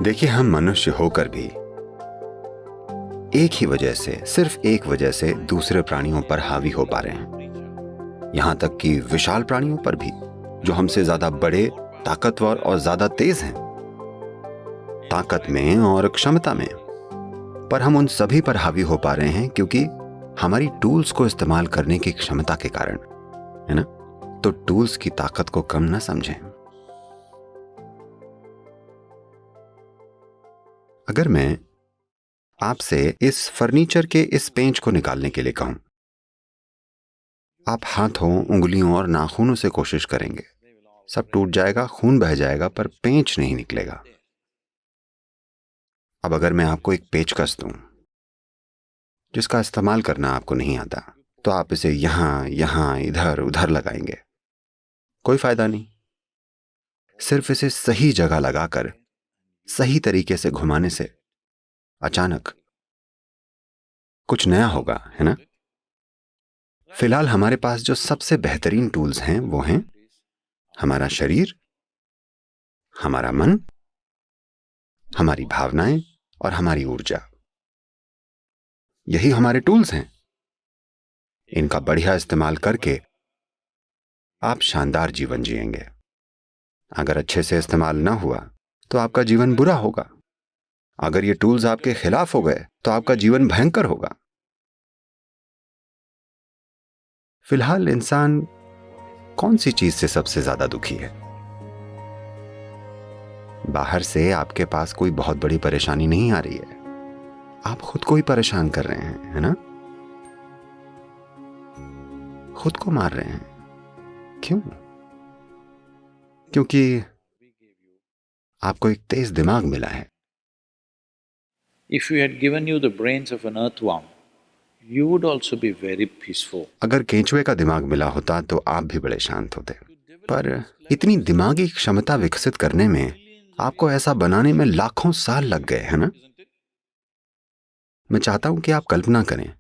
देखिए, हम मनुष्य होकर भी एक ही वजह से, सिर्फ एक वजह से दूसरे प्राणियों पर हावी हो पा रहे हैं। यहां तक कि विशाल प्राणियों पर भी, जो हमसे ज्यादा बड़े, ताकतवर और ज्यादा तेज हैं, ताकत में और क्षमता में। पर हम उन सभी पर हावी हो पा रहे हैं क्योंकि हमारी टूल्स को इस्तेमाल करने की क्षमता के कारण, है ना? तो टूल्स की ताकत को कम ना समझें। अगर मैं आपसे इस फर्नीचर के इस पेंच को निकालने के लिए कहूं, आप हाथों, उंगलियों और नाखूनों से कोशिश करेंगे, सब टूट जाएगा, खून बह जाएगा, पर पेंच नहीं निकलेगा। अब अगर मैं आपको एक पेचकस दूं जिसका इस्तेमाल करना आपको नहीं आता, तो आप इसे यहां यहां, इधर उधर लगाएंगे, कोई फायदा नहीं। सिर्फ इसे सही जगह लगाकर सही तरीके से घुमाने से अचानक कुछ नया होगा, है ना? फिलहाल हमारे पास जो सबसे बेहतरीन टूल्स हैं वो हैं हमारा शरीर, हमारा मन, हमारी भावनाएं और हमारी ऊर्जा। यही हमारे टूल्स हैं। इनका बढ़िया इस्तेमाल करके आप शानदार जीवन जिएंगे। अगर अच्छे से इस्तेमाल ना हुआ तो आपका जीवन बुरा होगा। अगर ये टूल्स आपके खिलाफ हो गए तो आपका जीवन भयंकर होगा। फिलहाल इंसान कौन सी चीज से सबसे ज्यादा दुखी है? बाहर से आपके पास कोई बहुत बड़ी परेशानी नहीं आ रही है, आप खुद को ही परेशान कर रहे हैं, है ना? खुद को मार रहे हैं। क्यों? क्योंकि आपको एक तेज दिमाग मिला है। If we had given you the brains of an earthworm, you would also be very peaceful. अगर केंचुए का दिमाग मिला होता तो आप भी बड़े शांत होते। पर इतनी दिमागी क्षमता विकसित करने में, आपको ऐसा बनाने में लाखों साल लग गए, है ना? मैं चाहता हूं कि आप कल्पना करें,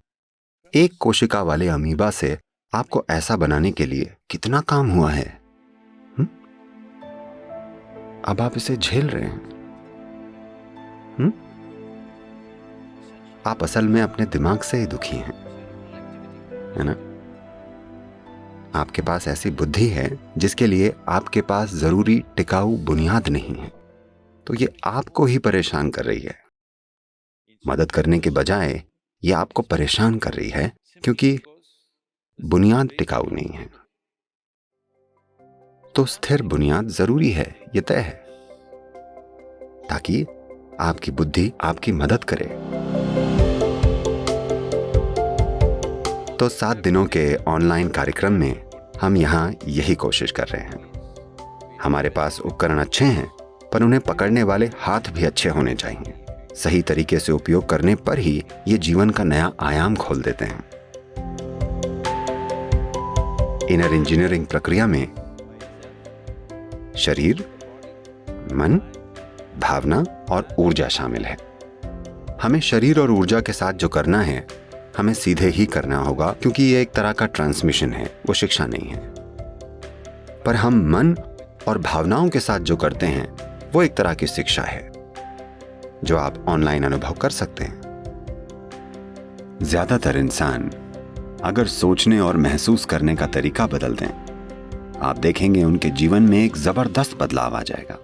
एक कोशिका वाले अमीबा से आपको ऐसा बनाने के लिए कितना काम हुआ है। अब आप इसे झेल रहे हैं। आप असल में अपने दिमाग से ही दुखी हैं, है ना? आपके पास ऐसी बुद्धि है जिसके लिए आपके पास जरूरी टिकाऊ बुनियाद नहीं है, तो ये आपको ही परेशान कर रही है। मदद करने के बजाय ये आपको परेशान कर रही है क्योंकि बुनियाद टिकाऊ नहीं है। तो स्थिर बुनियाद जरूरी है, ये तय है, ताकि आपकी बुद्धि आपकी मदद करे। तो 7 दिनों के ऑनलाइन कार्यक्रम में हम यहां यही कोशिश कर रहे हैं। हमारे पास उपकरण अच्छे हैं, पर उन्हें पकड़ने वाले हाथ भी अच्छे होने चाहिए। सही तरीके से उपयोग करने पर ही ये जीवन का नया आयाम खोल देते हैं। इनर इंजीनियरिंग प्रक्रिया में शरीर, मन, भावना और ऊर्जा शामिल है। हमें शरीर और ऊर्जा के साथ जो करना है, हमें सीधे ही करना होगा, क्योंकि ये एक तरह का ट्रांसमिशन है, वो शिक्षा नहीं है। पर हम मन और भावनाओं के साथ जो करते हैं, वो एक तरह की शिक्षा है, जो आप ऑनलाइन अनुभव कर सकते हैं। ज्यादातर इंसान अगर सोचने और महसूस करने का तरीका बदल दें, आप देखेंगे उनके जीवन में एक जबरदस्त बदलाव आ जाएगा।